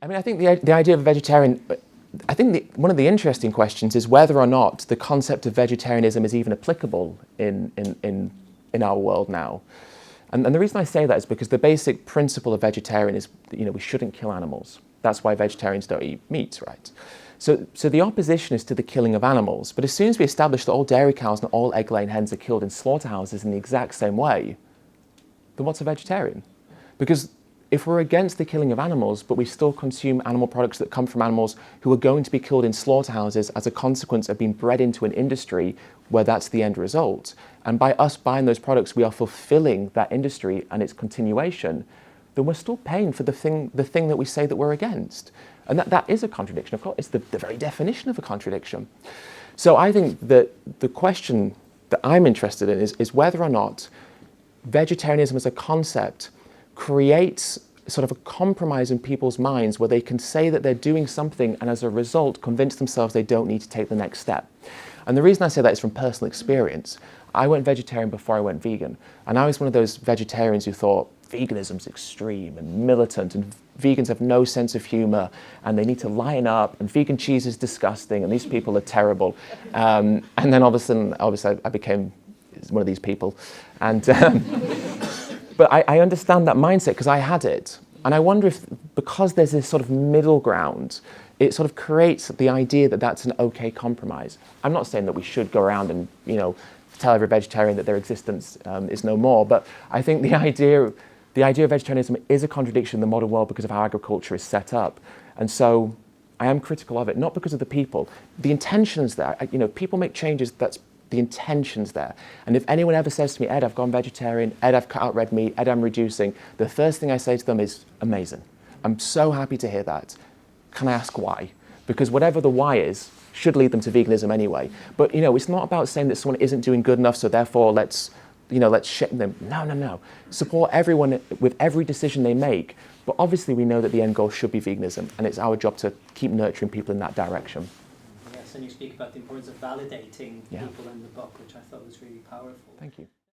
I mean, I think the idea of a vegetarian, I think one of the interesting questions is whether or not the concept of vegetarianism is even applicable in our world now. And the reason I say that is because the basic principle of vegetarian is that, we shouldn't kill animals. That's why vegetarians don't eat meat, right? So the opposition is to the killing of animals. But as soon as we establish that all dairy cows and all egg-laying hens are killed in slaughterhouses in the exact same way, then what's a vegetarian? Because if we're against the killing of animals, but we still consume animal products that come from animals who are going to be killed in slaughterhouses as a consequence of being bred into an industry where that's the end result, and by us buying those products, we are fulfilling that industry and its continuation, then we're still paying for the thing that we say that we're against. And that is a contradiction. Of course, it's the very definition of a contradiction. So I think that the question that I'm interested in is whether or not vegetarianism as a concept creates sort of a compromise in people's minds where they can say that they're doing something and as a result convince themselves they don't need to take the next step. And the reason I say that is from personal experience. I went vegetarian before I went vegan, and I was one of those vegetarians who thought veganism's extreme and militant and vegans have no sense of humor and they need to line up and vegan cheese is disgusting and these people are terrible. And then all of a sudden, obviously I became one of these people. And but I understand that mindset because I had it. And I wonder if, because there's this sort of middle ground, it sort of creates the idea that that's an okay compromise. I'm not saying that we should go around and, tell every vegetarian that their existence is no more, but I think the idea of vegetarianism is a contradiction in the modern world because of how agriculture is set up. And so I am critical of it, not because of the people. The intention's there. People make changes, that's the intention's there. And if anyone ever says to me, Ed, I've gone vegetarian, Ed, I've cut out red meat, Ed, I'm reducing, the first thing I say to them is, amazing. I'm so happy to hear that. Can I ask why? Because whatever the why is, should lead them to veganism anyway. But, it's not about saying that someone isn't doing good enough, so therefore let's shame them. No. Support everyone with every decision they make. But obviously we know that the end goal should be veganism, and it's our job to keep nurturing people in that direction. Yes, and you speak about the importance of validating people in the book, which I thought was really powerful. Thank you.